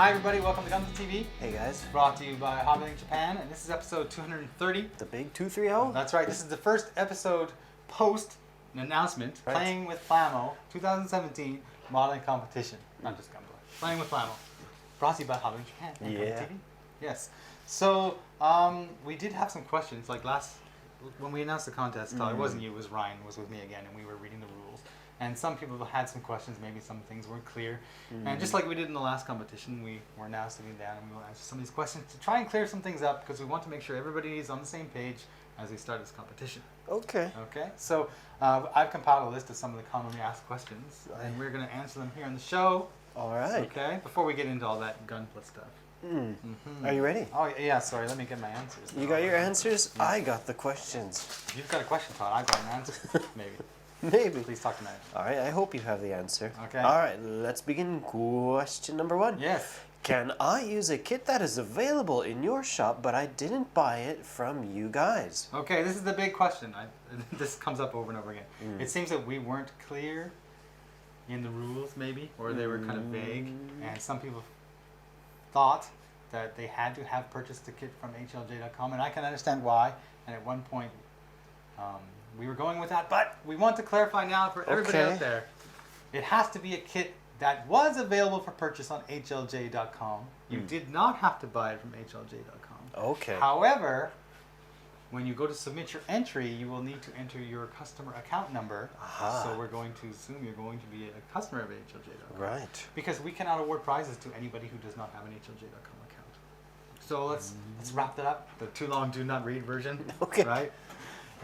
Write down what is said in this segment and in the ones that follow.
Hi everybody, welcome to Gunpla TV. Hey guys. Brought to you by HobbyLink Japan, and this is episode 230. The big 230? That's right, this is the first episode post an announcement, right. Playing with Plamo 2017 modeling competition. Not just Gunpla, Playing with Plamo. Brought to you by HobbyLink Japan and Gunpla TV. Yes. So, we did have some questions, like when we announced the contest, it wasn't you, it was Ryan, was with me again, and we were reading the rules. And some people had some questions, maybe some things weren't clear. And just like we did in the last competition, we were now sitting down and we will answer some of these questions to try and clear some things up because we want to make sure everybody is on the same page as we start this competition. Okay. Okay, so I've compiled a list of some of the commonly asked questions, and we're going to answer them here on the show. All right. Okay, before we get into all that Gunpla stuff. Are you ready? Oh, yeah, sorry, let me get my answers. You got your answers? Yeah. I got the questions. You've got a question, Todd. I've got an answer. Maybe. Maybe. Please talk to me. All right, I hope you have the answer. Okay. All right, let's begin. Question number 1. Yes. Can I use a kit that is available in your shop, but I didn't buy it from you guys? Okay, this is the big question. This comes up over and over again. It seems that we weren't clear in the rules, maybe, or they were kind of vague, and some people thought that they had to have purchased the kit from HLJ.com, and I can understand why. And at one point, we were going with that, but we want to clarify now for everybody out there. It has to be a kit that was available for purchase on HLJ.com. You did not have to buy it from HLJ.com. Okay. However, when you go to submit your entry, you will need to enter your customer account number. So we're going to assume you're going to be a customer of HLJ.com. Right. Because we cannot award prizes to anybody who does not have an HLJ.com account. So let's wrap that up. The too long do not read version. Okay. Right?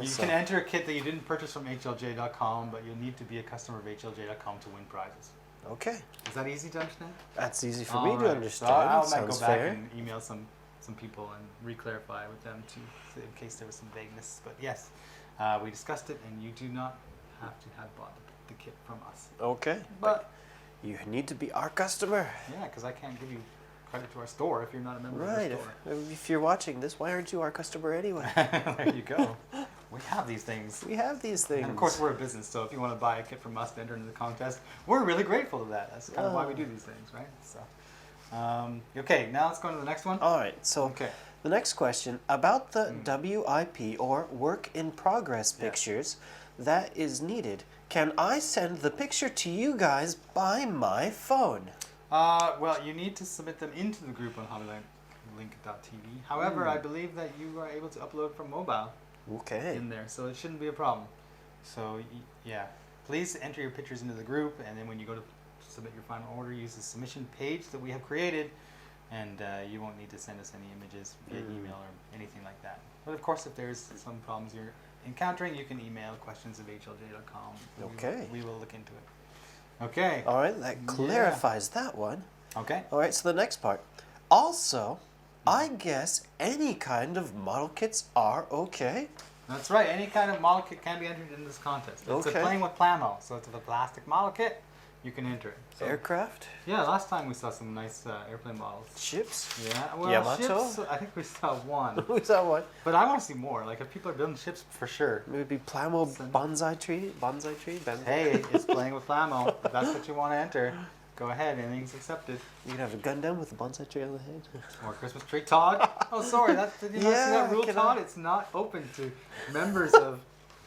You can enter a kit that you didn't purchase from HLJ.com, but you'll need to be a customer of HLJ.com to win prizes. Okay. Is that easy to understand? That's easy for me to understand. So I might Sounds go back fair. and email some people and re-clarify with them in case there was some vagueness. But yes, we discussed it, and you do not have to have bought the kit from us. Okay. But you need to be our customer. yeah, because I can't give you credit to our store if you're not a member of Right. the store. If you're watching this, why aren't you our customer anyway? There you go. We have these things. We have these things. And of course, we're a business, so if you want to buy a kit from us to enter into the contest, we're really grateful to that. That's kind of why we do these things, right? So, okay, now let's go on to the next one. All right, so Okay. the next question about the WIP or work in progress pictures that is needed. Can I send the picture to you guys by my phone? Well, you need to submit them into the group on HobbyLink.tv. However, I believe that you are able to upload from mobile in there, so it shouldn't be a problem. So, yeah, please enter your pictures into the group, and then when you go to submit your final order, use the submission page that we have created, and you won't need to send us any images via email or anything like that. But of course, if there's some problems you're encountering, you can email questions@HLJ.com. Okay. We will look into it. Okay. All right, that clarifies that one. Okay. All right, so the next part. Also, I guess any kind of model kits are okay? That's right. Any kind of model kit can be entered in this contest. It's a Playing with Plamo, so it's a plastic model kit. You can enter it. So, Aircraft? yeah, last time we saw some nice airplane models. Ships? Yeah, well, Yamato? ships, I think we saw one. We saw one. But I want to see more. Like, if people are building ships, for sure. Maybe Plamo bonsai tree? Bonsai tree? Hey, it's Playing with Plamo. If that's what you want to enter, go ahead. Anything's accepted. You can have a Gundam with a bonsai tree on the head. Or Christmas tree. Todd? Oh, sorry. Did you not see that rule, Todd? It's not open to members of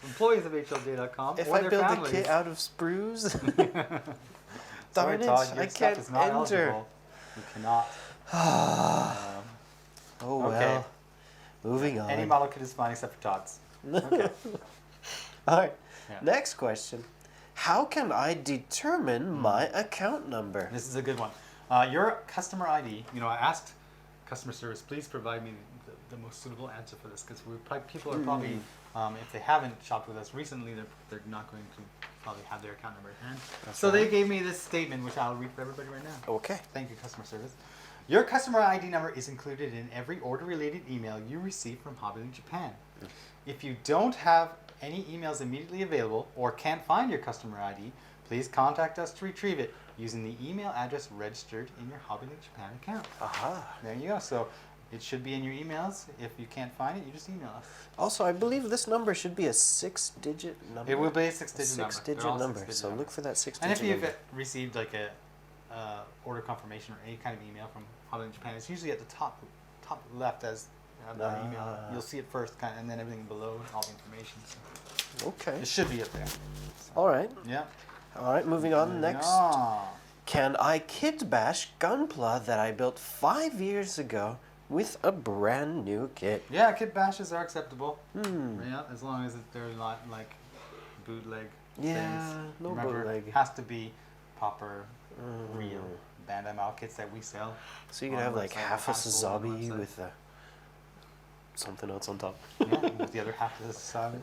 employees of HLJ.com If or I their build families. a kit out of sprues, Sorry, darn it, Todd, your I stuff can't is not enter. eligible. You cannot. Oh well. Okay. Moving on. Any model kit is fine except for Todd's. Okay. All right. Yeah. Next question. How can I determine my account number? This is a good one. Your customer ID, I asked customer service, please provide me the most suitable answer for this, because people are probably, if they haven't shopped with us recently, they're not going to probably have their account number at hand. So they gave me this statement, which I'll read for everybody right now. Okay. Thank you, customer service. Your customer ID number is included in every order-related email you receive from HobbyLink Japan. If you don't have any emails immediately available or can't find your customer ID, please contact us to retrieve it using the email address registered in your HobbyLink Japan account. Aha. There you go. So it should be in your emails. If you can't find it, you just email us. Also, I believe this number should be a 6-digit number. It will be a 6-digit number. Six-digit They're all number. six-digit So numbers. look for that And 6-digit if you've number. received like order confirmation or any kind of email from HobbyLink Japan, it's usually at the top left as that email. You'll see it first, and then everything below, all the information. So Okay. it should be up there. All right. Yeah. All right, moving on. Next. Ah. Can I kit bash Gunpla that I built 5 years ago with a brand new kit? Yeah, kit bashes are acceptable. Hmm. Yeah, as long as they're not like bootleg Yeah, things. no Remember, bootleg. it has to be proper, real Bandai Mao kits that we sell. So you can on have the like website, half a has sold on the Sazabi website. with something else on top. Yeah, with the other half of the Sazabi.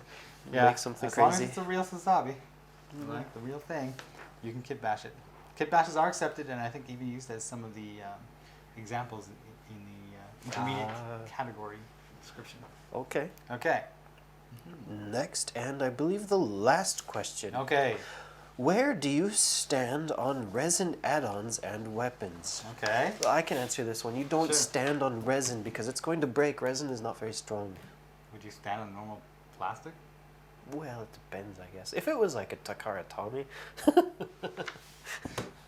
Yeah, Make something as long crazy. as it's a real Sazabi, like the real thing, you can kit bash it. Kit bashes are accepted, and I think even used as some of the examples in the intermediate category description. Okay. Okay. Next, and I believe the last question. Okay. Where do you stand on resin add-ons and weapons? Okay. Well, I can answer this one. You don't Sure. stand on resin because it's going to break. Resin is not very strong. Would you stand on normal plastic? Well, it depends, I guess. If it was like a Takara Tomy,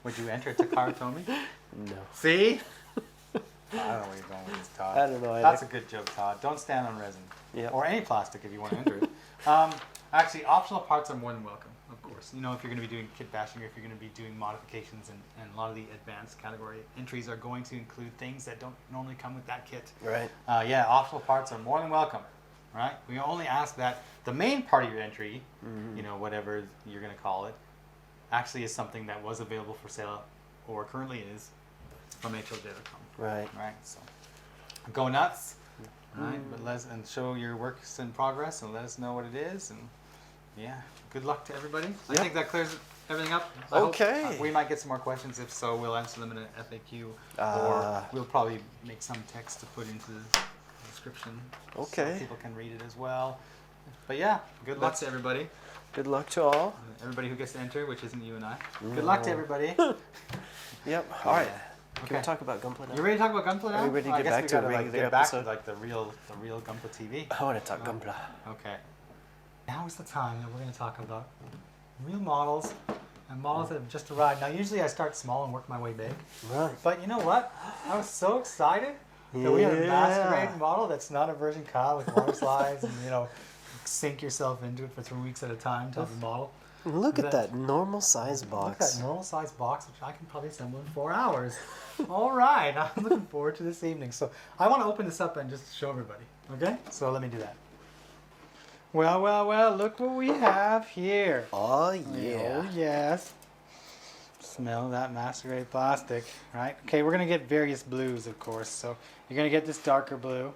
Would you enter Takara Tomy? no. See? I don't know where you're going with this, Todd. I don't know either. That's a good joke, Todd. Don't stand on resin. Yep. Or any plastic if you want to enter it. Actually, optional parts are more than welcome, of course. You know, if you're going to be doing kit bashing or if you're going to be doing modifications, and a lot of the advanced category entries are going to include things that don't normally come with that kit. Right. Yeah, optional parts are more than welcome, right? We only ask that the main part of your entry, you know, whatever you're going to call it, actually is something that was available for sale or currently is from HLJ.com. Right. Right, so go nuts, right? But and show your works in progress and let us know what it is. And yeah, good luck to everybody. I think that clears everything up. I hope, Okay. we might get some more questions. If so, we'll answer them in an FAQ, or we'll probably make some text to put into the description. Okay. So people can read it as well. But yeah, good luck to everybody. Good luck to all. Everybody who gets to enter, which isn't you and I. Good luck to everybody. Yep. All right. Okay. Can we talk about Gunpla now? You ready to talk about Gunpla now? Are we ready to I get guess back we to a gotta, regular get back to episode? like the real Gunpla TV. I want to talk Gunpla. Okay. Now is the time that we're going to talk about real models and models that have just arrived. Now, usually I start small and work my way big. Right. But you know what? I was so excited that we have a master grade model that's not a version Kyle with water slides and, you know, sink yourself into it for 3 weeks at a time type of model. Look at that normal size Look box. at that normal size box, which I can probably assemble in 4 hours. All right, I'm looking forward to this evening. So I want to open this up and just show everybody. Okay? So let me do that. Well, well, well, look what we have here. Oh, yeah. Oh, yes. Smell that master grade plastic, right? Okay, we're going to get various blues, of course. So you're going to get this darker blue.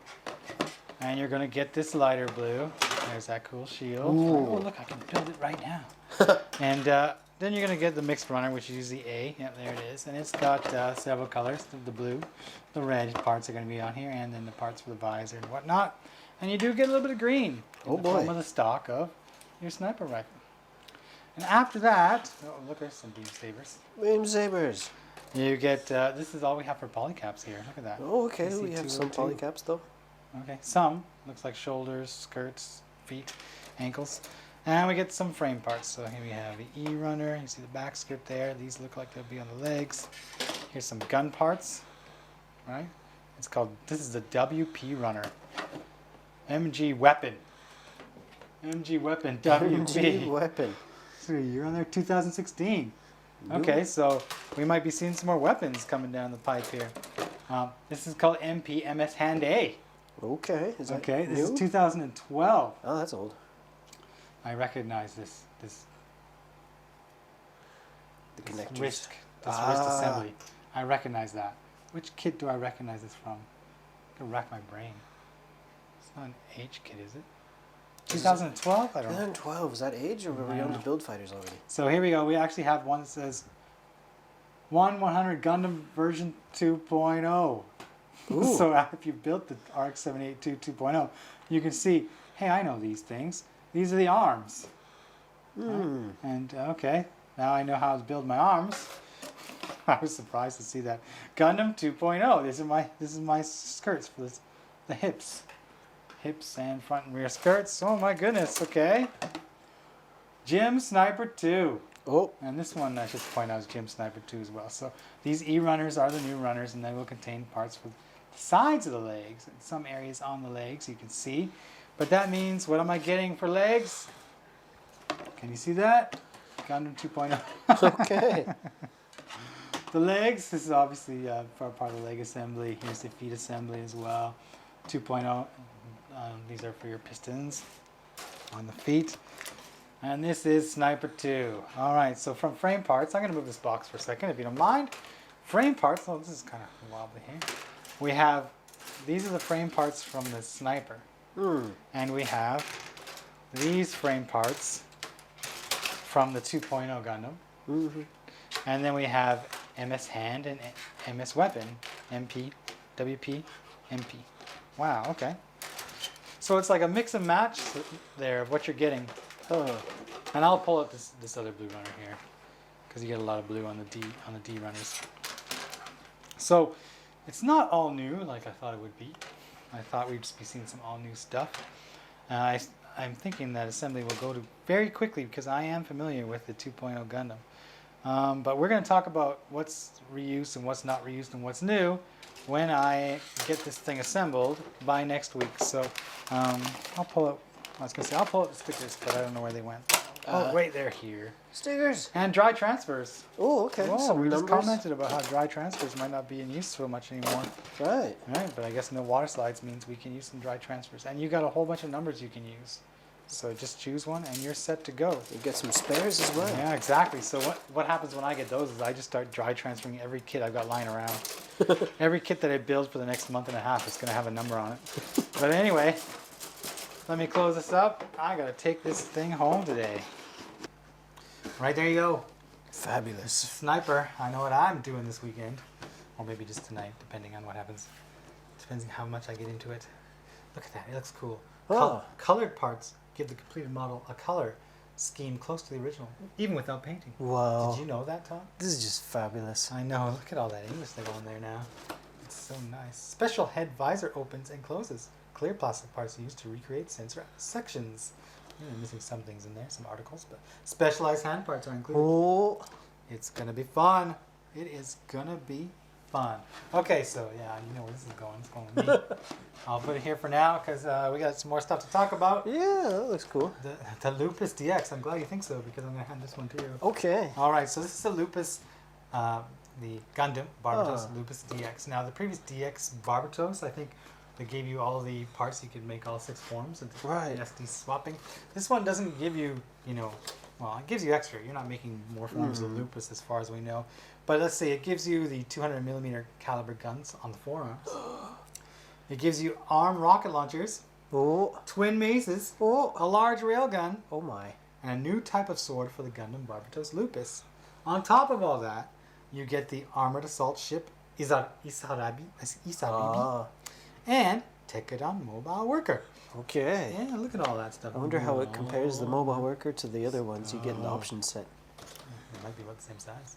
And you're going to get this lighter blue. There's that cool shield. Ooh. Oh, look, I can build it right now. And then you're going to get the mixed runner, which is usually A. Yep, there it is. And it's got several colors. The blue, the red parts are going to be on here, and then the parts for the visor and whatnot. And you do get a little bit of green. Oh, in the form boy. of the stock of your sniper rifle. And after that, oh, look, there's some beam sabers. Beam sabers. You get, this is all we have for polycaps here. Look at that. Oh, okay. You see We have 202. some polycaps, though. Okay, some. Looks like shoulders, skirts, feet, ankles. And we get some frame parts. So here we have the E runner. You see the back script there. These look like they'll be on the legs. Here's some gun parts, right? It's called, this is the WP runner. MG weapon. MG weapon, WP. MG weapon. So you're on there 2016. Okay, so we might be seeing some more weapons coming down the pipe here. This is called MP MS Hand A. Okay. Is that Okay, this new? is 2012. Oh, that's old. I recognize this The connectors. wrist assembly. I recognize that. Which kit do I recognize this from? I'm gonna rack my brain. It's not an H kit, is it? 2012? I don't know. 2012. Is that age, or were we on the build fighters already? So here we go. We actually have one that says 1/100 Gundam version 2.0. Ooh. So if you built the RX-782 2.0, you can see, hey, I know these things. These are the arms. Hmm. And okay, now I know how to build my arms. I was surprised to see that. Gundam 2.0. This is my skirts for this, the hips. Hips and front and rear skirts. Oh my goodness, okay. Jim Sniper 2. Oh. And this one, I should point out, is GM Sniper 2 as well. So these E-runners are the new runners, and they will contain parts for the sides of the legs and some areas on the legs you can see. But that means, what am I getting for legs? Can you see that? Gundam 2.0. Okay. The legs, this is obviously for part of the leg assembly. Here's the feet assembly as well. 2.0, these are for your pistons on the feet. And this is Sniper 2. Alright, so from frame parts, I'm going to move this box for a second if you don't mind. Frame parts, oh, this is kind of wobbly here. We have, these are the frame parts from the Sniper. And we have these frame parts from the 2.0 Gundam. And then we have MS Hand and MS Weapon, MP, WP, MP. Wow, okay. So it's like a mix and match there of what you're getting. And I'll pull up this other blue runner here, because you get a lot of blue on the D runners. So it's not all new like I thought it would be. I thought we'd just be seeing some all new stuff. I'm thinking that assembly will go to very quickly because I am familiar with the 2.0 Gundam. But we're going to talk about what's reused and what's not reused and what's new when I get this thing assembled by next week. So I'll pull up. I was going to say I'll pull up the stickers, but I don't know where they went. Oh, wait, they're here. Stickers. And dry transfers. Oh, okay. Whoa, Some we just numbers. commented about how dry transfers might not be in use so much anymore. Right. Right, but I guess no water slides means we can use some dry transfers. And you got a whole bunch of numbers you can use. So just choose one and you're set to go. You get some spares as well. Yeah, exactly. So what happens when I get those is I just start dry transferring every kit I've got lying around. Every kit that I build for the next month and a half is going to have a number on it. But anyway, let me close this up. I got to take this thing home today. Right, there you go. Fabulous. Sniper. I know what I'm doing this weekend. Or maybe just tonight, depending on what happens. Depends on how much I get into it. Look at that. It looks cool. Colored parts give the completed model a color scheme close to the original, even without painting. Wow. Did you know that, Tom? This is just fabulous. I know. Look at all that English they got on there now. It's so nice. Special head visor opens and closes. Clear plastic parts used to recreate sensor sections. I'm missing some things in there, some articles, but specialized hand parts are included. Oh. It's going to be fun. It is going to be fun. Okay, so yeah, you know where this is going. It's going with me. I'll put it here for now because we got some more stuff to talk about. Yeah, that looks cool. The Lupus DX. I'm glad you think so because I'm going to hand this one to you. Okay. All right, so this is the Lupus, the Gundam Barbatos Lupus DX. Now, the previous DX Barbatos, I think they gave you all the parts. You could make all 6 forms and SD swapping. This one doesn't give you, well, it gives you extra. You're not making more forms of Lupus as far as we know. But let's say it gives you the 200mm caliber guns on the forearms. It gives you armed rocket launchers, twin maces, a large railgun, oh my, and a new type of sword for the Gundam Barbatos Lupus. On top of all that, you get the armored assault ship Isarabi, and Tekadon Mobile Worker. Okay. Yeah, look at all that stuff. I wonder how it compares the mobile worker to the other ones you get in the option set. It might be about the same size.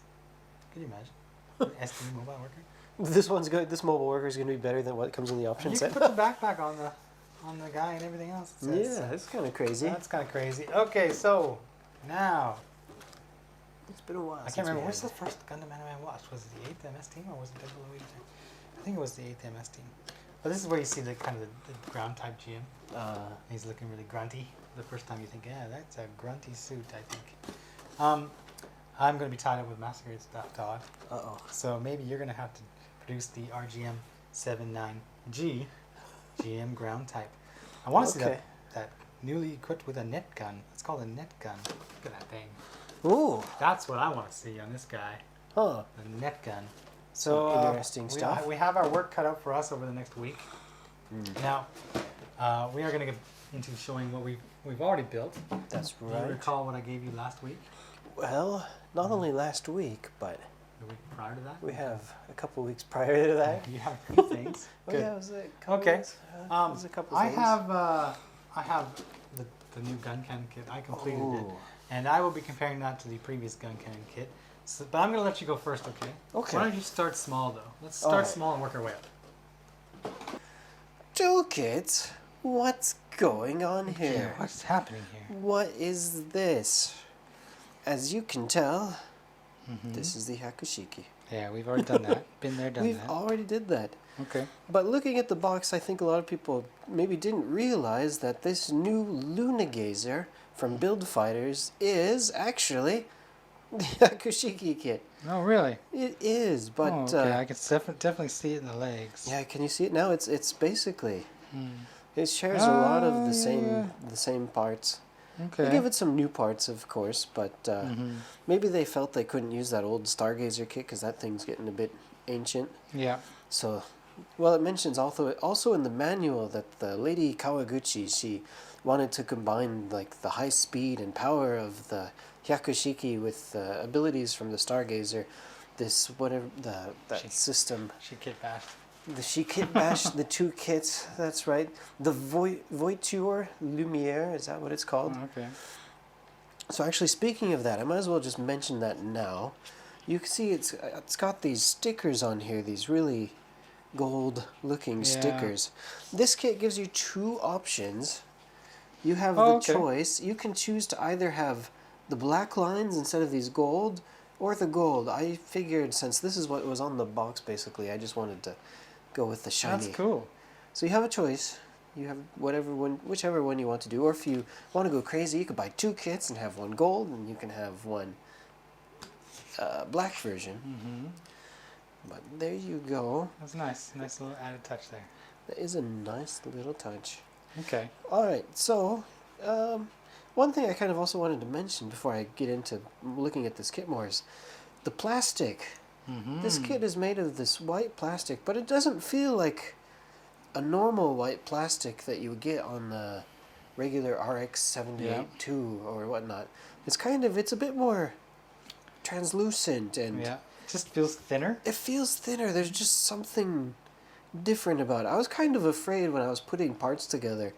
Can you imagine? SD Mobile Worker. This one's good. This mobile worker is going to be better than what comes in the option You set. can put the backpack on the guy and everything else. Yeah, that's kind of crazy. That's kind of crazy. Okay, so now It's been a while. I can't remember. What's the first Gundam anime I watched? Was it the 8th MS team or was it Double O? I think it was the 8th MS team. But this is where you see the kind of the ground type GM. He's looking really grunty. The first time you think, yeah, that's a grunty suit, I think. I'm going to be tied up with Massacred stuff, Todd. So maybe you're going to have to produce the RGM 79G GM ground type. I want to see that newly equipped with a net gun. It's called a net gun. Look at that thing. Ooh. That's what I want to see on this guy. Huh. The net gun. So interesting stuff. We have our work cut out for us over the next week. Now, we are going to get into showing what we've already built. That's Do right. you recall what I gave you last week? Well, not only last week, but The week prior to that? we have a couple weeks prior to that. You have a few things. Oh, Good. yeah, it was a couple Okay. weeks. It was a couple I things. have the new Guncannonn kit. I completed it, Oh. and I will be comparing that to the previous Guncannonn kit. So, but I'm going to let you go first, okay? Okay. Why don't you start small though? Let's start Alright. small and work our way up. Toolkit, what's going on here? What's happening here? What is this? as you can tell, this is the Hyakushiki. Yeah, we've already done that. Been there, done We've that. already did that. Okay. But looking at the box, I think a lot of people maybe didn't realize that this new Lunagazer from Build Fighters is actually the Hyakushiki kit. Oh, really? It is, but oh, okay. I can definitely see it in the legs. yeah, can you see it now? It's basically it shares a lot of the same parts. Okay. They give it some new parts, of course, but maybe they felt they couldn't use that old Stargazer kit because that thing's getting a bit ancient. Yeah. So, well, it mentions also in the manual that the Lady Kawaguchi, she wanted to combine like the high speed and power of the Hyakushiki with abilities from the Stargazer. This whatever that system. She kit bashed. She kit bashed the two kits. That's right. The Voiture Lumiere, is that what it's called? Oh, okay. So actually, speaking of that, I might as well just mention that now. You can see it's got these stickers on here. These really gold-looking stickers. This kit gives you two options. You have the choice. You can choose to either have the black lines instead of these gold, or the gold. I figured since this is what was on the box, basically, I just wanted to go with the shiny. That's cool. So you have a choice. You have whichever one you want to do. Or if you want to go crazy, you could buy two kits and have one gold, and you can have one black version. But there you go. That's nice. Nice little added touch there. That is a nice little touch. Okay. All right. So, one thing I kind of also wanted to mention before I get into looking at this kit more is the plastic. This kit is made of this white plastic, but it doesn't feel like a normal white plastic that you would get on the regular RX-78-2 or whatnot. It's a bit more translucent and it just feels thinner. it feels thinner. There's just something different about it. I was kind of afraid when I was putting parts together.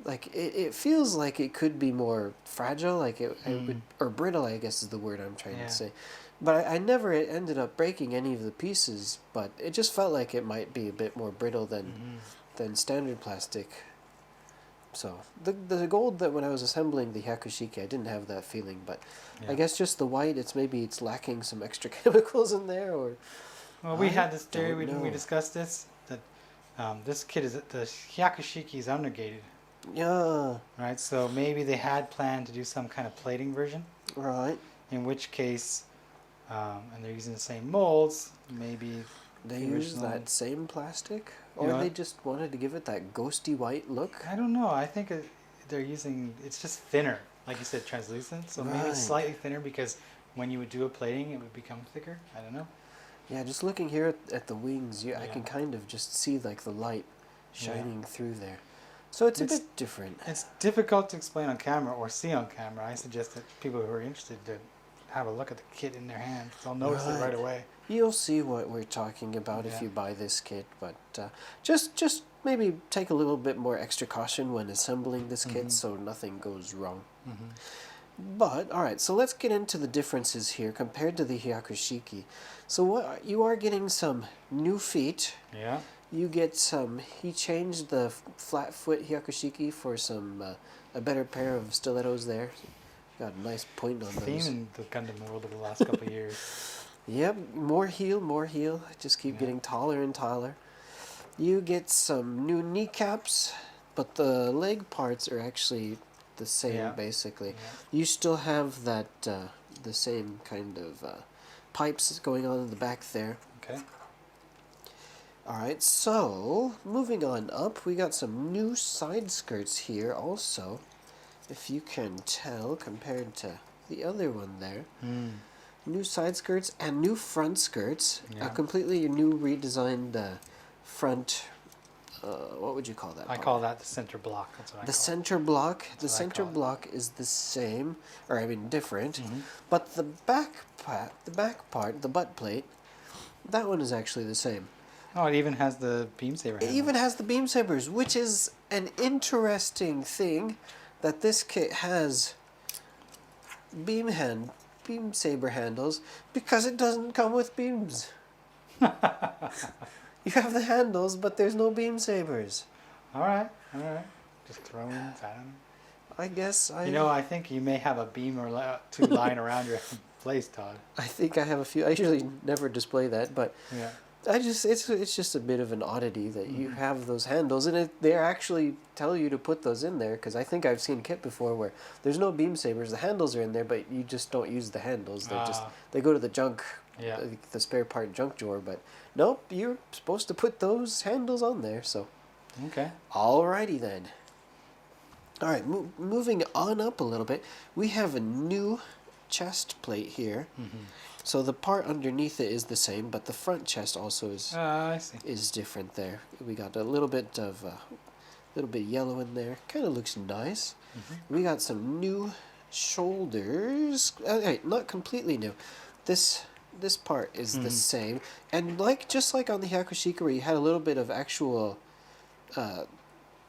Like it feels like it could be more fragile, like it would, or brittle, I guess is the word I'm trying to say. But I never ended up breaking any of the pieces, but it just felt like it might be a bit more brittle than standard plastic. So the gold that when I was assembling the Hyakushiki, I didn't have that feeling, but I guess just the white, it's lacking some extra chemicals in there, or. Well, we had this theory when we discussed this that this kit is the Hyakushiki is unnegated. Yeah. Right. So maybe they had planned to do some kind of plating version. Right. In which case, and they're using the same molds, maybe they use that same plastic, or they just wanted to give it that ghosty white look. I don't know. I think they're using it's just thinner, like you said, translucent. So maybe it's slightly thinner because when you would do a plating, it would become thicker. I don't know. Yeah, just looking here at the wings, I can kind of just see like the light shining through there. So it's a bit different. It's difficult to explain on camera or see on camera. I suggest that people who are interested to have a look at the kit in their hand. They'll notice it right away. You'll see what we're talking about if you buy this kit, but just maybe take a little bit more extra caution when assembling this kit so nothing goes wrong. But, alright, so let's get into the differences here compared to the Hyakushiki. So you are getting some new feet. Yeah. You get some, he changed the flat foot Hyakushiki for some, a better pair of stilettos there. Got a nice point on those. Theme in the Gundam world over the last couple of years. Yep, more heel. Just keep getting taller and taller. You get some new kneecaps, but the leg parts are actually the same, basically. You still have that, the same kind of pipes going on in the back there. Okay. Alright, so, moving on up, we got some new side skirts here also, if you can tell, compared to the other one there. New side skirts and new front skirts. A completely new redesigned front, what would you call that? I call that the center block. That's what I call it. The center block. The center block is the same, or I mean different, but the back part, the butt plate, that one is actually the same. Oh, it even has the beam saber handles. It even has the beam sabers, which is an interesting thing that this kit has beam saber handles because it doesn't come with beams. You have the handles, but there's no beam sabers. All right. Just throw in that. I guess I. You know, I think you may have a beam or two lying around your place, Todd. I think I have a few. I usually never display that, but Yeah. it's just a bit of an oddity that you have those handles, and they actually tell you to put those in there, because I think I've seen kit before where there's no beam sabers, the handles are in there, but you just don't use the handles. They go to the junk, Yeah. the spare part junk drawer. But nope, you're supposed to put those handles on there. So Okay. alrighty then. All right, moving on up a little bit, we have a new chest plate here. So the part underneath it is the same, but the front chest also I see. is different there. We got a little bit of yellow in there. Kind of looks nice. We got some new shoulders. Okay, not completely new. This part is the same, and just like on the Hyakushiki, where you had a little bit of actual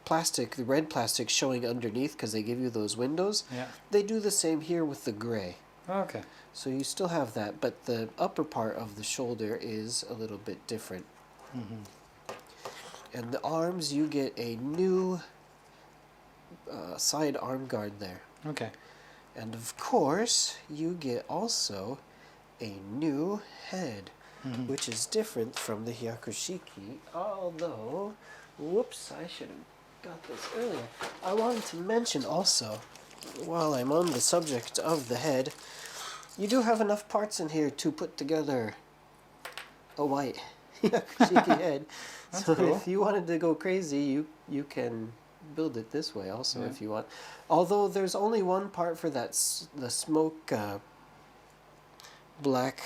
plastic, the red plastic showing underneath because they give you those windows. Yeah. They do the same here with the gray. Okay. So you still have that, but the upper part of the shoulder is a little bit different. And the arms, you get a new side arm guard there. Okay. And of course, you get also a new head, which is different from the Hyakushiki, although, whoops, I should have got this earlier. I wanted to mention also, while I'm on the subject of the head, you do have enough parts in here to put together a white Hyakushiki head. So cool. if you wanted to go crazy, you can build it this way also if you want. Although there's only one part for that, the smoke black.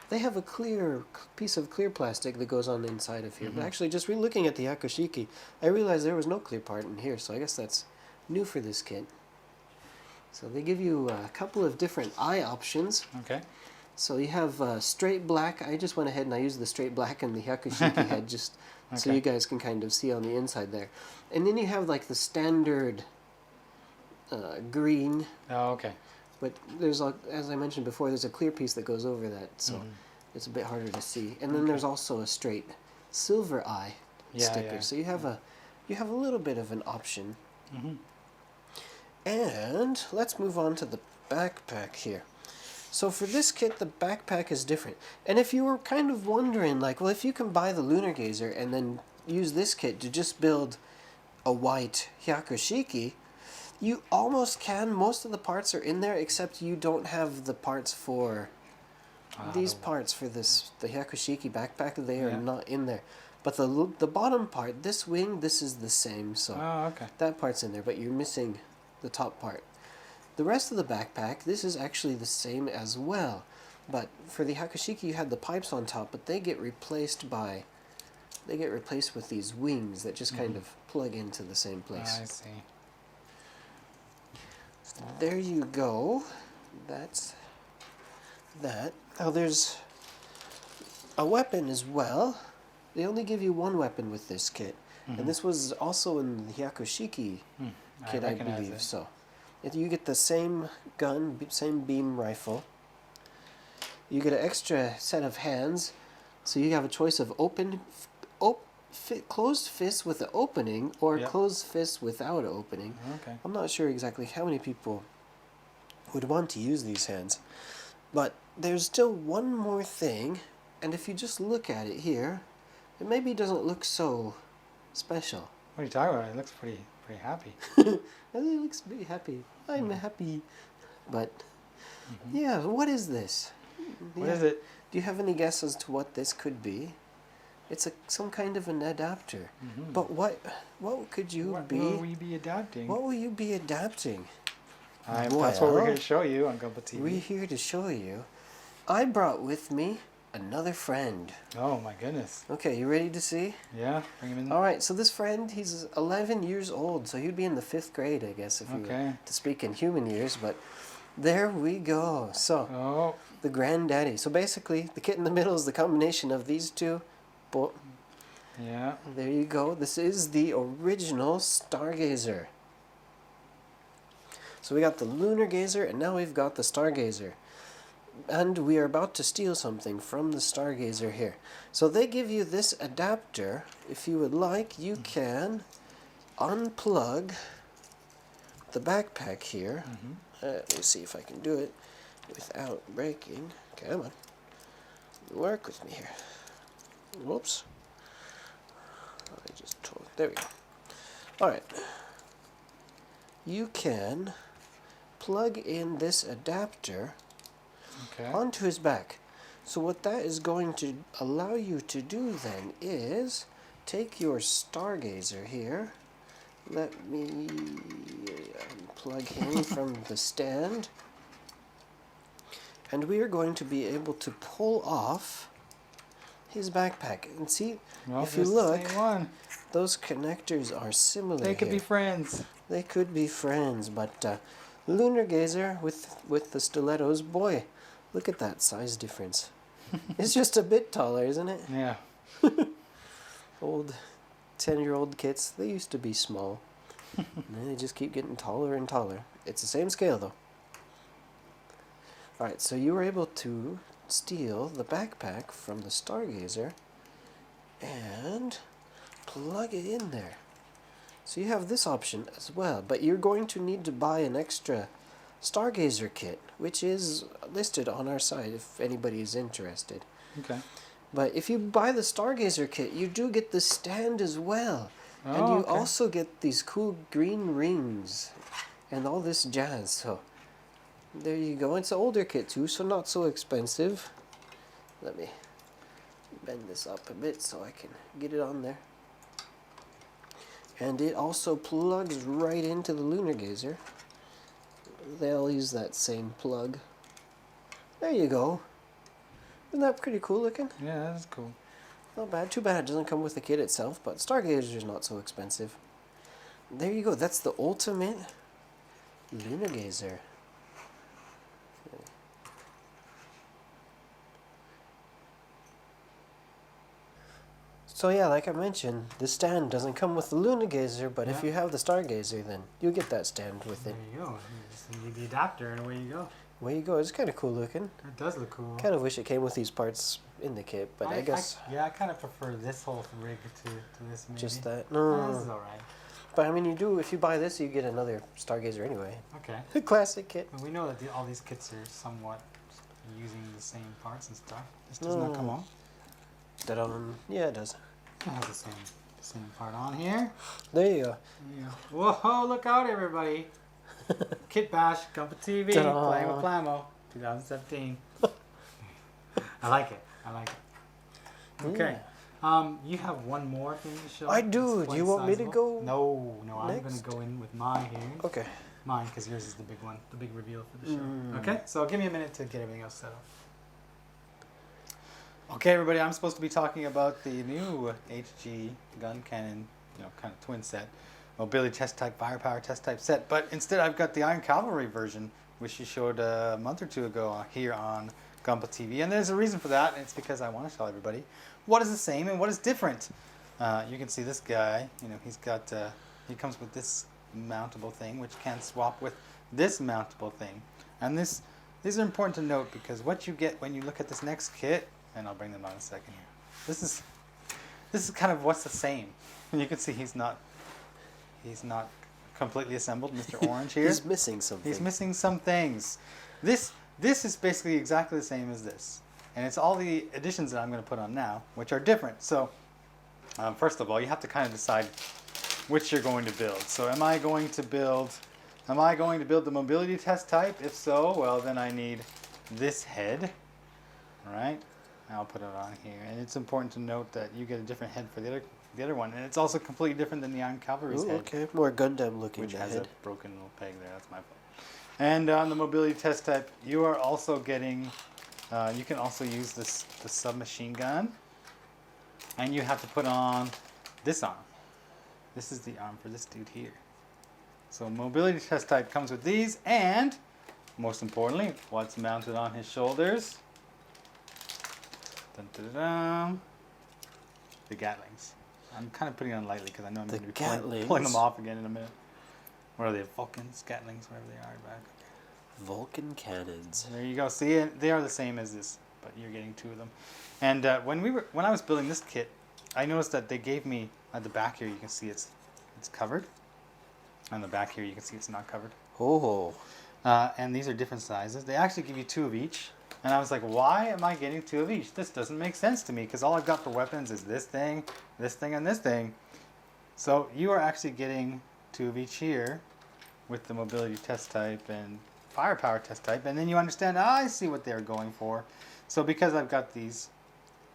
They have a clear piece of clear plastic that goes on the inside of here. But actually, just looking at the Hyakushiki, I realized there was no clear part in here. So I guess that's new for this kit. So they give you a couple of different eye options. Okay. So you have straight black. I just went ahead and I used the straight black in the Hyakushiki head just so you guys can kind of see on the inside there. And then you have like the standard green. Oh, okay. But there's, as I mentioned before, there's a clear piece that goes over that, so it's a bit harder to see. And then there's also a straight silver eye sticker. Yeah. So you have a little bit of an option. And let's move on to the backpack here. So for this kit, the backpack is different. And if you were kind of wondering, like, well, if you can buy the Lunagazer and then use this kit to just build a white Hyakushiki, you almost can. Most of the parts are in there, except you don't have the parts for these parts for the Hyakushiki backpack. They are not in there. But the bottom part, this wing, this is the same. So that part's in there, but you're missing the top part. The rest of the backpack, this is actually the same as well. But for the Hyakushiki, you had the pipes on top, but they get replaced with these wings that just kind of plug into the same place. I see. There you go. That's that. Now there's a weapon as well. They only give you one weapon with this kit. And this was also in the Hyakushiki kit, I believe. It. So you get the same gun, same beam rifle. You get an extra set of hands. So you have a choice of closed fist with an opening or closed fist without an opening. Okay. I'm not sure exactly how many people would want to use these hands. But there's still one more thing, and if you just look at it here, it maybe doesn't look so special. What are you talking about? It looks pretty happy. It looks pretty happy. I'm happy. But, yeah, what is this? What is it? Do you have any guess as to what this could be? It's some kind of an adapter. But what could you be? What will we be adapting? What will you be adapting? That's what we're here to show you on Gunpla TV. We're here to show you. I brought with me another friend. Oh my goodness. Okay, you ready to see? Yeah, bring him in. All right, so this friend, he's 11 years old, so he'd be in the 5th grade, I guess, if you were to speak in human years. But there we go. So, the granddaddy. So basically, the kit in the middle is the combination of these two. Yeah. There you go. This is the original Stargazer. So we got the Lunagazer, and now we've got the Stargazer. And we are about to steal something from the Stargazer here. So they give you this adapter. If you would like, you can unplug the backpack here. Mm-hmm. Let me see if I can do it without breaking. Come on. Work with me here. Whoops. I just told. There we go. Alright. You can plug in this adapter onto his back. So what that is going to allow you to do then is take your Stargazer here. Let me unplug him from the stand. And we are going to be able to pull off his backpack. And see, if you look, those connectors are similar. They could be friends. They could be friends, but Lunagazer with the stilettos, boy, look at that size difference. It's just a bit taller, isn't it? Yeah. Old 10-year-old kits, they used to be small. And they just keep getting taller and taller. It's the same scale, though. Alright, so you were able to steal the backpack from the Stargazer and plug it in there. So you have this option as well, but you're going to need to buy an extra Stargazer kit, which is listed on our site if anybody is interested. Okay. But if you buy the Stargazer kit, you do get the stand as well. And you also get these cool green rings and all this jazz. So there you go. It's an older kit too, so not so expensive. Let me bend this up a bit so I can get it on there. And it also plugs right into the Lunagazer. They'll use that same plug. There you go. Isn't that pretty cool looking? Yeah, that's cool. Not bad. Too bad it doesn't come with the kit itself, but Stargazer's not so expensive. There you go. That's the ultimate Lunagazer. So yeah, like I mentioned, the stand doesn't come with the Lunagazer, but if you have the Stargazer, then you get that stand with it. There you go. You just need the adapter and away you go. Away you go. It's kind of cool looking. It does look cool. Kind of wish it came with these parts in the kit, but I guess... I kind of prefer this whole rig to this maybe. Just that. No. This is alright. But I mean, you do, if you buy this, you get another Stargazer anyway. Okay. Classic kit. Well, we know that all these kits are somewhat using the same parts and stuff. This does not come on. Yeah, it does. It has the same part on here. There you go. Whoa, look out everybody. Kit Bash, Gunpla TV, playing with Plamo, 2017. I like it. Okay. Yeah. You have one more thing to show? I do. Do you want me to go? No, I'm next? going to go in with mine here. Okay. Mine, because yours is the big one, the big reveal for the show. Okay, so give me a minute to get everything else set up. Okay, everybody, I'm supposed to be talking about the new HG Guncannonn, kind of twin set, mobility test type, firepower test type set, but instead I've got the Iron Cavalry version, which you showed a month or two ago here on Gunpla TV, and there's a reason for that, and it's because I want to tell everybody what is the same and what is different. You can see this guy, he's got, he comes with this mountable thing, which can swap with this mountable thing, and these are important to note because what you get when you look at this next kit, and I'll bring them on in a second here. This is kind of what's the same. And you can see he's not completely assembled, Mr. Orange here. He's missing something. He's missing some things. This is basically exactly the same as this. And it's all the additions that I'm going to put on now, which are different. So, first of all, you have to kind of decide which you're going to build. So am I going to build the mobility test type? If so, well then I need this head. All right? I'll put it on here, and it's important to note that you get a different head for the other one, and it's also completely different than the Iron Cavalry's head. Okay, more Gundam looking. Which has a broken little peg there. That's my fault. And on the mobility test type, you are also getting. You can also use the submachine gun, and you have to put on this arm. This is the arm for this dude here. So mobility test type comes with these, and most importantly, what's mounted on his shoulders. The Gatlings. I'm kind of putting it on lightly because I know I'm going to be pulling them off again in a minute. What are they? Vulcans, Gatlings, whatever they are back. Vulcan cannons. There you go. See, they are the same as this, but you're getting two of them. And when I was building this kit, I noticed that they gave me at the back here. You can see it's covered. On the back here, you can see it's not covered. Oh. And these are different sizes. They actually give you 2 of each. And I was like, why am I getting 2 of each? This doesn't make sense to me because all I've got for weapons is this thing, and this thing. So you are actually getting 2 of each here with the mobility test type and firepower test type. And then you understand, I see what they're going for. So because I've got these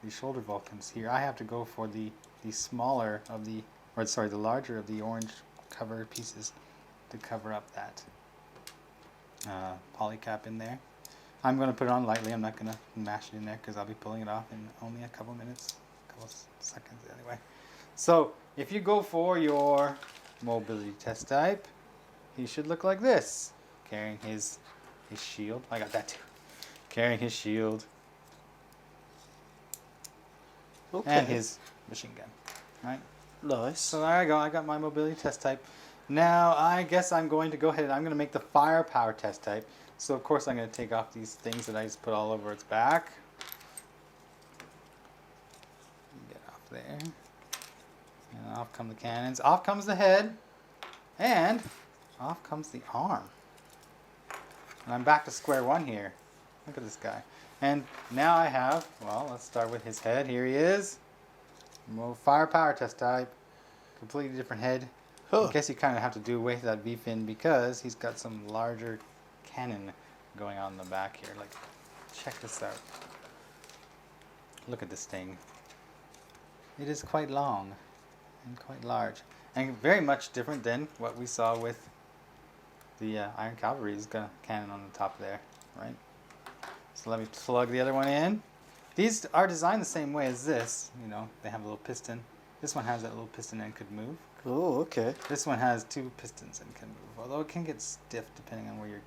shoulder Vulcans here, I have to go for the smaller of the, or sorry, the larger of the orange cover pieces to cover up that polycap in there. I'm going to put it on lightly. I'm not going to mash it in there because I'll be pulling it off in only a couple minutes, a couple seconds anyway. So if you go for your mobility test type, he should look like this, carrying his shield. I got that too. Carrying his shield. Okay. And his machine gun. Right? Nice. So there I go. I got my mobility test type. Now I guess I'm going to go ahead and I'm going to make the firepower test type. So of course I'm going to take off these things that I just put all over its back. Get off there. And off come the cannons. Off comes the head. And off comes the arm. And I'm back to square one here. Look at this guy. And now I have, well, let's start with his head. Here he is. Firepower test type. Completely different head. Huh. I guess you kind of have to do away with that V-fin because he's got some larger cannon going on in the back here. Like, check this out. Look at this thing. It is quite long and quite large. And very much different than what we saw with the Iron Cavalry's cannon on the top there, right? So let me plug the other one in. These are designed the same way as this. You know, they have a little piston. This one has that little piston and could move. Oh, okay. This one has 2 pistons and can move, although it can get stiff depending on where your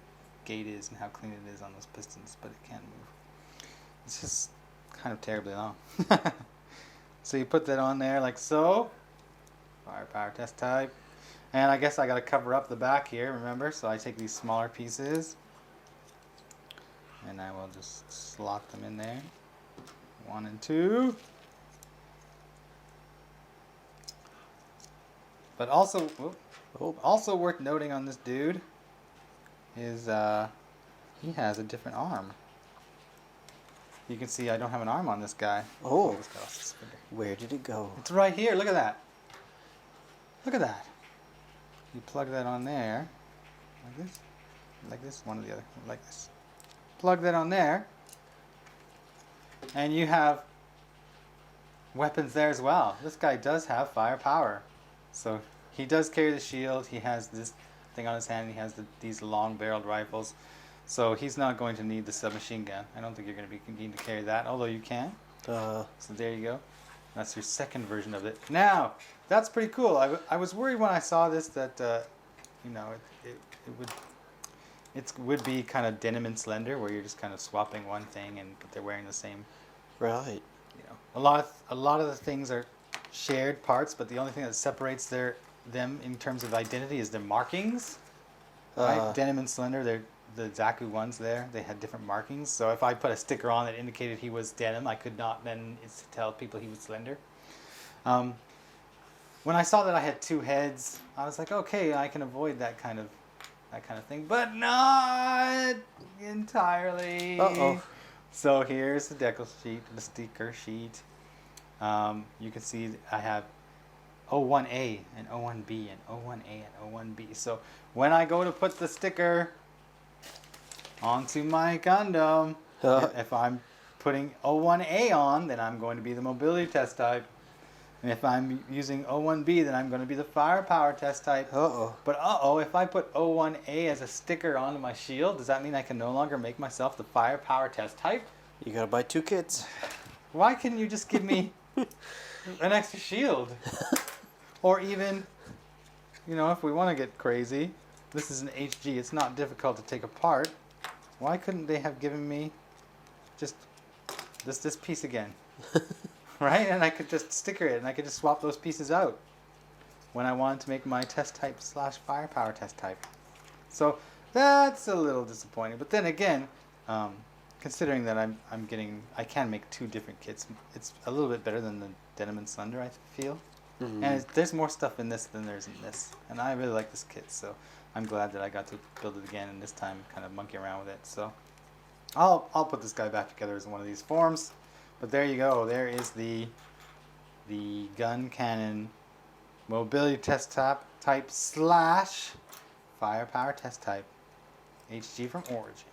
gate is and how clean it is on those pistons, but it can move. It's just kind of terribly long. So you put that on there like so. Firepower test type. And I guess I got to cover up the back here, remember? So I take these smaller pieces and I will just slot them in there. 1 and 2. But also, also worth noting on this dude is he has a different arm. You can see I don't have an arm on this guy. Oh. This guy lost his finger. Where did it go? It's right here. Look at that. Look at that. You plug that on there, like this, one or the other, like this. Plug that on there, and you have weapons there as well. This guy does have firepower. So he does carry the shield. He has this thing on his hand. He has these long-barreled rifles. So he's not going to need the submachine gun. I don't think you're going to be needing to carry that, although you can. So there you go. That's your second version of it. Now, that's pretty cool. I was worried when I saw this that, you know, it would be kind of denim and slender, where you're just kind of swapping one thing but they're wearing the same. Right. You know, a lot of the things are shared parts, but the only thing that separates them in terms of identity is their markings. Right? Denim and slender, they're the Zaku ones there. They had different markings. So if I put a sticker on that indicated he was denim, I could not then tell people he was slender. When I saw that I had 2 heads, I was like, okay, I can avoid that kind of thing, but not entirely. Uh-oh. So here's the decal sheet, the sticker sheet. You can see I have O1A and O1B and O1A and O1B. So when I go to put the sticker onto my Gundam, if I'm putting O1A on, then I'm going to be the mobility test type. And if I'm using O1B, then I'm going to be the firepower test type. But if I put O1A as a sticker onto my shield, does that mean I can no longer make myself the firepower test type? You gotta buy 2 kits. Why couldn't you just give me an extra shield? Or even, you know, if we want to get crazy, this is an HG. It's not difficult to take apart. Why couldn't they have given me just this piece again? Right? And I could just sticker it, and I could just swap those pieces out when I wanted to make my test type / firepower test type. So that's a little disappointing. But then again, considering that I can make 2 different kits, it's a little bit better than the denim and slender, I feel. Mhm. And there's more stuff in this than there's in this. And I really like this kit, so I'm glad that I got to build it again, and this time kind of monkey around with it. So I'll put this guy back together as one of these forms. But there you go. There is the Guncannonn mobility test type slash firepower test type HG from Origin.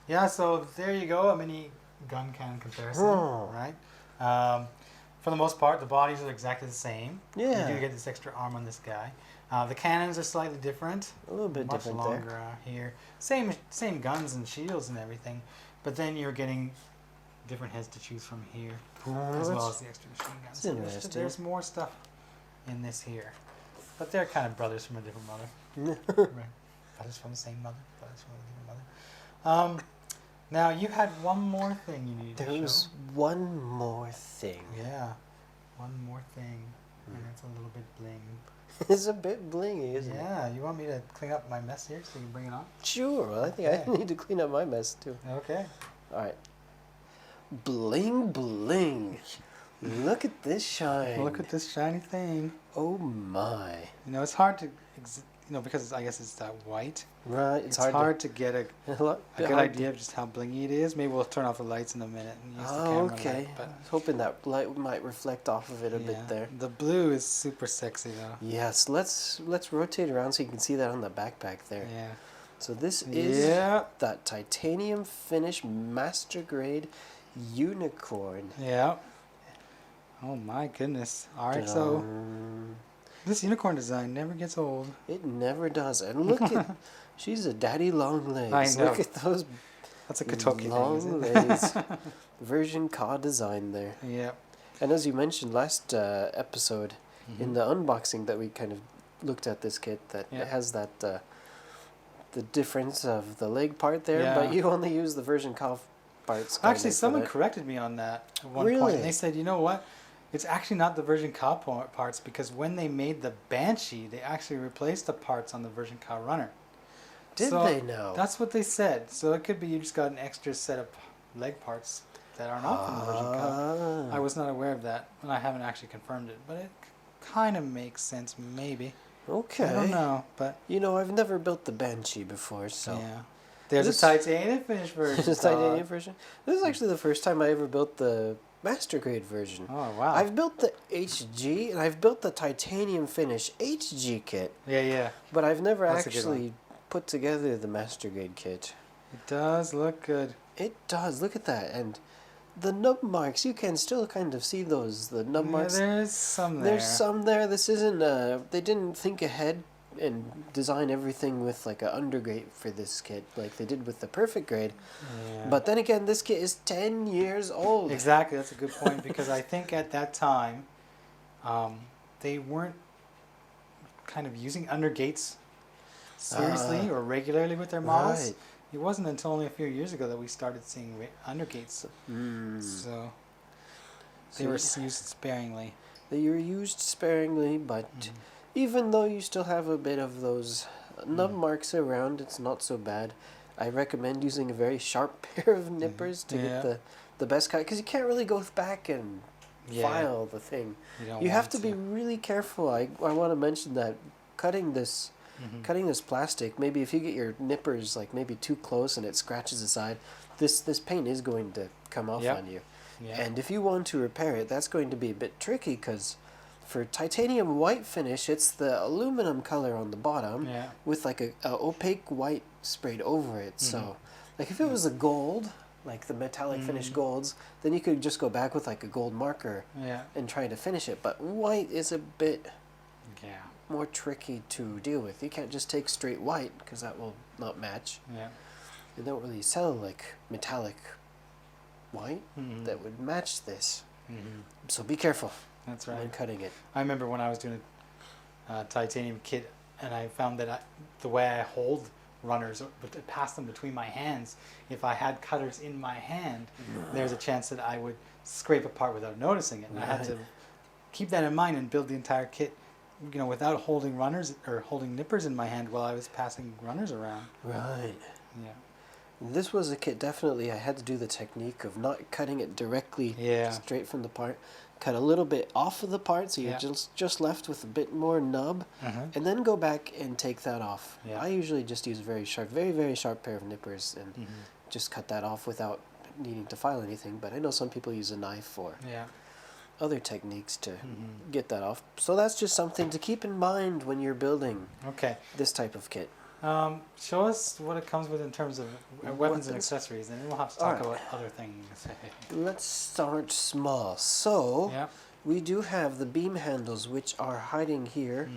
Yeah, so there you go, a mini gun cannon comparison, right? For the most part, the bodies are exactly the same. Yeah. You do get this extra arm on this guy. The cannons are slightly different. A little bit much different longer there. Here. Same guns and shields and everything, but then you're getting different heads to choose from here, as well as the extra machine guns. That's interesting. There's more stuff in this here, but they're kind of brothers from a different mother. Right. Brothers from the same mother. Brothers from a different mother. Now you had one more thing you needed to show. There's one more thing. Yeah, one more thing, and it's a little bit bling. It's a bit blingy, isn't it? Yeah, you want me to clean up my mess here so you can bring it on? Sure. Well, I think I need to clean up my mess too. Okay. All right. Bling bling. Look at this shine. Look at this shiny thing. Oh my. You know, it's hard to, because I guess it's that white. Right. It's hard to get a a good idea of just how blingy it is. Maybe we'll turn off the lights in a minute and use the camera okay. light. But I was hoping that light might reflect off of it a bit there. The blue is super sexy though. Yes. Let's rotate around so you can see that on the backpack there. Yeah. So this is that titanium finish master grade unicorn. Yeah. Oh my goodness. Alright, so this unicorn design never gets old. It never does. And look at, she's a daddy long legs. I know. Look at those That's a Kotoki long thing, isn't it? legs. Version Ka design there. Yeah. And as you mentioned last episode, in the unboxing that we kind of looked at this kit, that it has that the difference of the leg part there, but you only use the version Ka parts. Actually, someone corrected me on that at one point. And they said, you know what? It's actually not the version Ka parts, because when they made the Banshee, they actually replaced the parts on the version Ka runner. Did they now? That's what they said. So it could be you just got an extra set of leg parts that are not from the version Ka. I was not aware of that, and I haven't actually confirmed it, but it kind of makes sense, maybe. Okay. I don't know, but... You know, I've never built the Banshee before, so... Yeah. There's a titanium finish version. There's a titanium version? This is actually the first time I ever built the master grade version. Oh, wow. I've built the HG, and I've built the titanium finish HG kit. Yeah. But I've never actually put together the master grade kit. It does look good. It does. Look at that. And the nub marks, you can still kind of see those. The nub marks. There's some there. There's some there. This isn't, they didn't think ahead and design everything with like a undergrade for this kit like they did with the perfect grade. Yeah. But then again, this kit is 10 years old. Exactly, that's a good point, because I think at that time they weren't kind of using undergates seriously or regularly with their models. Right. It wasn't until only a few years ago that we started seeing undergates. So they were used sparingly. They were used sparingly, but even though you still have a bit of those nub marks around, it's not so bad. I recommend using a very sharp pair of nippers to get the best cut, because you can't really go back and file the thing. You have to be really careful. I want to mention that cutting this plastic, maybe if you get your nippers like maybe too close and it scratches the side, this paint is going to come off on you. And if you want to repair it, that's going to be a bit tricky, because for titanium white finish, it's the aluminum color on the bottom with like a opaque white sprayed over it. So like if it was a gold, like the metallic finish golds, then you could just go back with like a gold marker and try to finish it. But white is a bit more tricky to deal with. You can't just take straight white, because that will not match. They don't really sell like metallic white that would match this. So be careful. That's right. When cutting it. I remember when I was doing a titanium kit, and I found that the way I hold runners, but pass them between my hands, if I had cutters in my hand, there's a chance that I would scrape apart without noticing it. And I had to keep that in mind and build the entire kit, without holding runners or holding nippers in my hand while I was passing runners around. Right. Yeah. This was a kit, definitely. I had to do the technique of not cutting it directly straight from the part. Cut a little bit off of the part, so you're just left with a bit more nub, and then go back and take that off. Yeah. I usually just use a very sharp, very sharp pair of nippers and just cut that off without needing to file anything. But I know some people use a knife or other techniques to get that off. So that's just something to keep in mind when you're building this type of kit. Show us what it comes with in terms of weapons and accessories, and then we'll have to talk about other things. Let's start small. So, we do have the beam handles, which are hiding here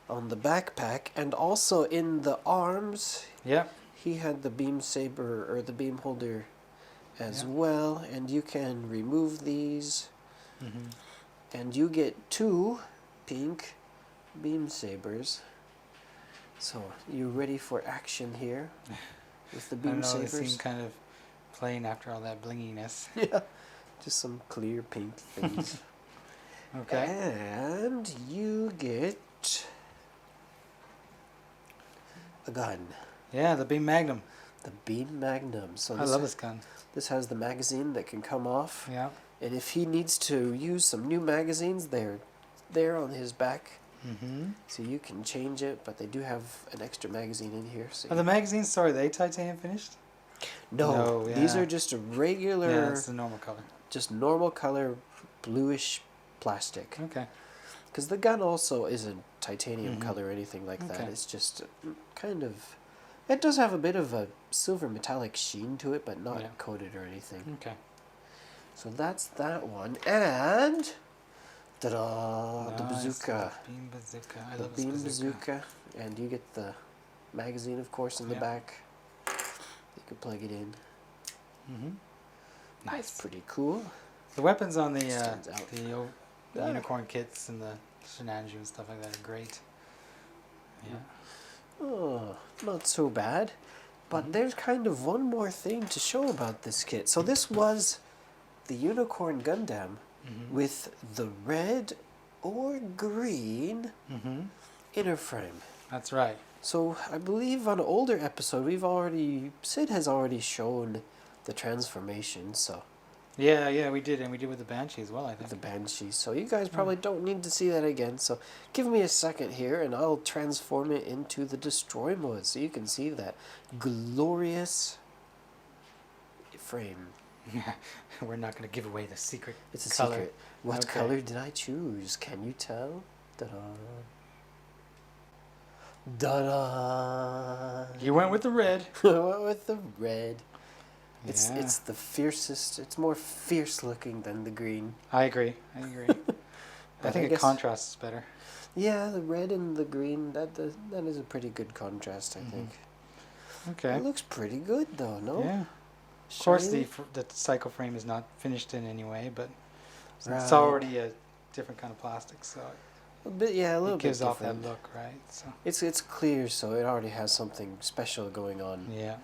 on the backpack, and also in the arms. He had the beam saber, or the beam holder as well, and you can remove these. And you get 2 pink beam sabers. So, you ready for action here with the beam sabers? They seem kind of plain after all that blinginess. Yeah, just some clear pink things. And you get a gun. Yeah, the Beam Magnum. The Beam Magnum. So I love this gun. This has the magazine that can come off. Yeah. And if he needs to use some new magazines, they're there on his back. So you can change it, but they do have an extra magazine in here. So Are the magazines, sorry, they titanium finished? No, these are just a regular... Yeah, it's the normal color. Just normal color, bluish plastic. Okay. Because the gun also isn't titanium color or anything like that. It's just kind of... It does have a bit of a silver metallic sheen to it, but not coated or anything. Okay. So that's that one. And... Ta-da! Nice. The bazooka. The Beam Bazooka. I The love this beam bazooka. bazooka. And you get the magazine, of course, in the back. You can plug it in. Nice. That's pretty cool. The weapons on the Yeah. unicorn kits and the Shenanju and stuff like that are great. Yeah. Oh, not so bad. But there's kind of one more thing to show about this kit. So this was the Unicorn Gundam with the red or green inner frame. That's right. So I believe on an older episode Sid has already shown the transformation. So Yeah, we did, and we did with the Banshee as well, I think. the Banshee. So you guys probably don't need to see that again. So give me a second here, and I'll transform it into the Destroy mode, so you can see that glorious frame. We're not going to give away the secret. It's a color. secret. What color did I choose? Can you tell? Da-da. Da-da. You went with the red. I went with the red. It's Yeah. it's the fiercest. It's more fierce looking than the green. I agree. I think it contrasts better. Yeah, the red and the green. That is a pretty good contrast, I think. Okay. It looks pretty good though, no? Yeah. Of course, Shiny? the cycle frame is not finished in any way, but it's Right. already a different kind of plastic, so A little it gives bit off that different. look, right? So It's clear, so it already has something special going on yeah,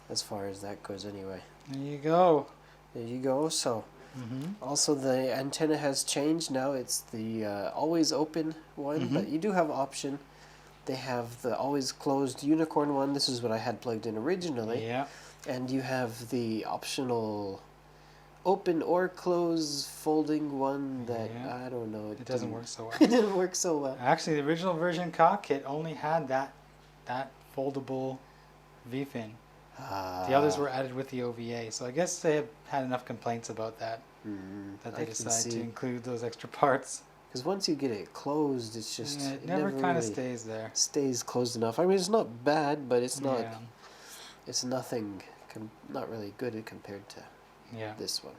as far as that goes. Anyway, there you go. there you go. So also the antenna has changed now. It's the always open one, but you do have option. They have the always closed unicorn one. This is what I had plugged in originally. Yeah. And you have the optional open or close folding one that I don't know. It doesn't work so well. It didn't work so well. Actually, the original version cockpit only had that foldable V-fin. The others were added with the OVA, so I guess they had enough complaints about that that they decided to include those extra parts. Because once you get it closed, it's just It never kind of really stays there. stays closed enough. I mean, it's not bad, but it's not. Yeah. It's nothing. Not really good compared to Yeah. this one.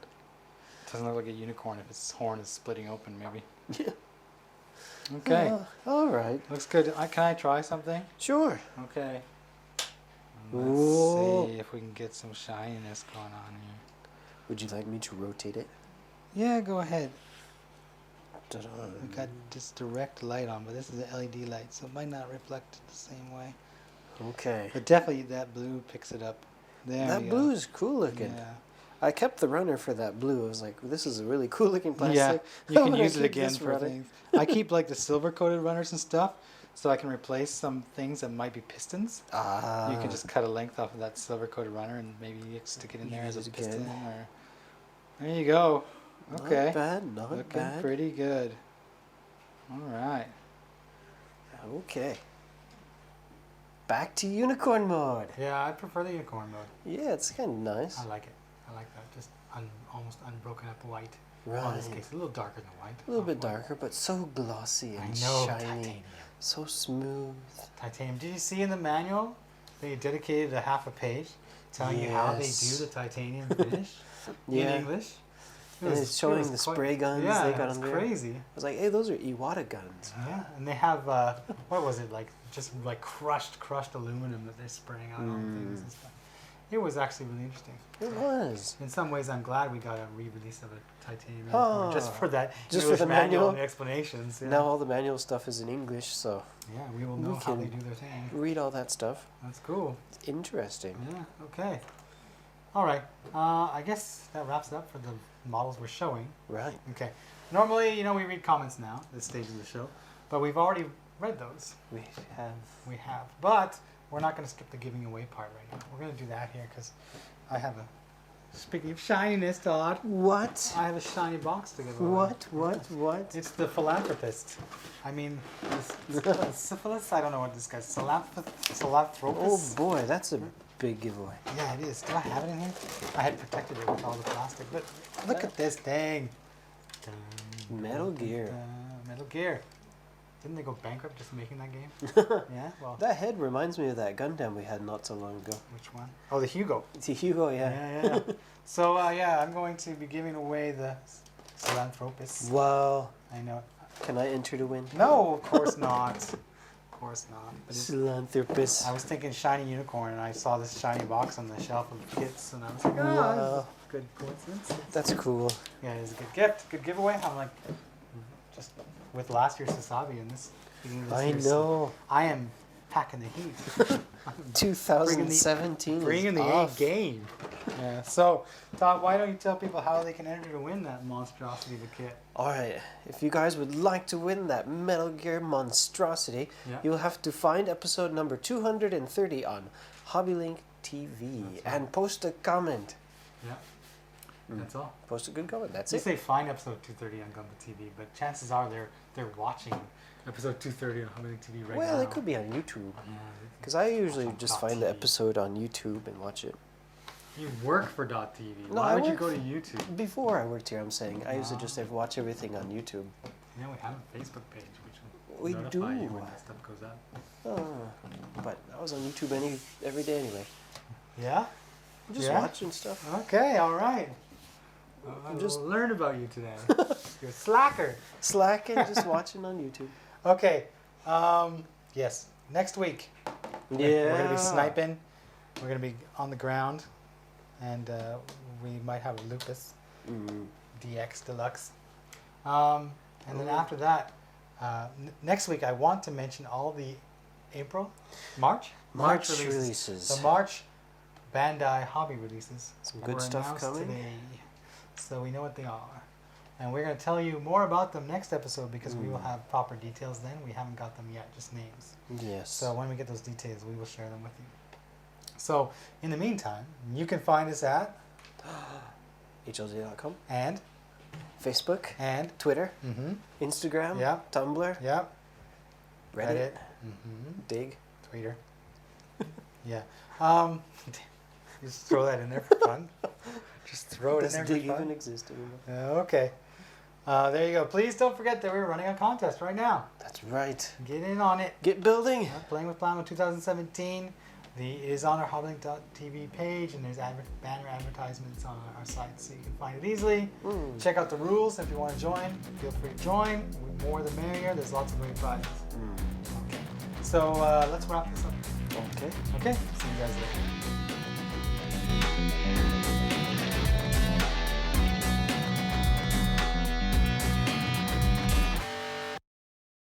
Doesn't look like a unicorn if its horn is splitting open, maybe. Yeah. Okay. All right. Looks good. Can I try something? Sure. Okay. Ooh. Let's see if we can get some shininess going on here. Would you like me to rotate it? Yeah, go ahead. Ta-da. We've got this direct light on, but this is an LED light, so it might not reflect the same way. Okay. But definitely that blue picks it up. There That we blue go. is cool looking. Yeah. I kept the runner for that blue. I was like, this is a really cool looking plastic. Yeah, you I'm can gonna use it keep again this for runner. things. I keep like the silver coated runners and stuff, so I can replace some things that might be pistons. Ah. You can just cut a length off of that silver coated runner and maybe stick it in there as a Use it piston. again. Or there you go. Okay. Not bad, not Looking bad. pretty good. All right. Okay. Back to unicorn mode. Yeah, I prefer the unicorn mode. Yeah, it's kind of nice. I like it. I like that. Just almost unbroken up white. Right. Well, in this case, a little darker than white. A little bit Off-white. darker, but so glossy I and know, shiny. titanium. So smooth. Titanium. Did you see in the manual they dedicated a half a page telling you how they Yes. do the titanium finish Yeah. in English? And it's showing the spray guns yeah, they got it's on there. crazy. I was like, hey, those are Iwata guns. Yeah, and they have what was it like? Just like crushed aluminum that they're spraying on all the things and stuff. It was actually really interesting. It was. In some ways, I'm glad we got a re-release of a titanium Oh, unicorn just for that. just English for the manual manual? and explanations. Yeah. Now all the manual stuff is in English, so Yeah, we will know we how they can do their thing. read all that stuff. That's cool. It's interesting. Yeah. Okay. All right. I guess that wraps it up for the models we're showing. Right. Okay. Normally, we read comments now at this stage of the show, but we've already read those. We have. We have, but we're not going to skip the giving away part right now. We're going to do that here because I have a. Speaking of shininess, Todd, What? I have a shiny box to give away. What? It's the philanthropist. I mean, syphilis. I don't know what this guy's. Philanthropist. Oh boy, that's a big giveaway. Yeah, it is. Do I have it in here? I had protected it with all the plastic, but look at this thing. Metal Gear. Metal Gear. Didn't they go bankrupt just making that game? Yeah. Well, That head reminds me of that Gundam we had not so long ago. which one? Oh, the Hugo. It's a Hugo, yeah. Yeah. So yeah, I'm going to be giving away the philanthropist. Wow. I know. Can I enter to win? No, of course not. Of course not. But Philanthropist. I was thinking shiny unicorn, and I saw this shiny box on the shelf of kits, and I was like, oh, Wow. good coincidence. That's cool. Yeah, it is a good gift, good giveaway. I'm like, just with last year's Sasabi and this. I know. I am packing the heat. 2017 Bringing is the A off. game. Yeah. So, Todd, why don't you tell people how they can enter to win that monstrosity of a kit? Alright, if you guys would like to win that Metal Gear monstrosity, Yeah. you'll have to find episode number 230 on HobbyLink TV That's right. and post a comment. Yeah. That's all. Post a good comment. That's They it. say find episode 230 on Gunpla TV, but chances are they're watching episode 230 on HobbyLink TV right now. Well, it could be on YouTube. Yeah. Because I usually on just .tv. find the episode on YouTube and watch it. You work for .tv. No, Why I would you work go to YouTube? Before I worked here, I'm saying, I used to Ah. just watch everything on YouTube. Yeah, we have a Facebook page which will We notify do. you when that stuff goes up. But I was on YouTube every day anyway. Yeah? Just Yeah? watching stuff. Okay, all right. I just- will learn about you today. You're a slacker. Slacking, just watching on YouTube. Okay. Yes. Next week. Yeah. We're going to be sniping. We're going to be on the ground. And we might have a Lupus DX Deluxe. And then after that, next week I want to mention all the March releases. The March Bandai hobby releases. Some that good were stuff announced coming. today. So we know what they are. And we're going to tell you more about them next episode because we will have proper details then. We haven't got them yet, just names. Yes. So when we get those details, we will share them with you. So in the meantime, you can find us at HLZ.com. and Facebook. Twitter. Instagram. Yeah. Tumblr. Yeah. Reddit. Dig. Twitter. Yeah. Just throw that in there for fun. Just throw it in Does there Dig for fun. even exist anymore? Okay. There you go. Please don't forget that we're running a contest right now. That's right. Get in on it. Get building. Playing with Plamo 2017. It is on our HobbyLink.tv page, and there's banner advertisements on our site, so you can find it easily. Check out the rules if you want to join. Feel free to join. The more the merrier. There's lots of great prizes. Okay. So let's wrap this up. Okay. Okay. See you guys later.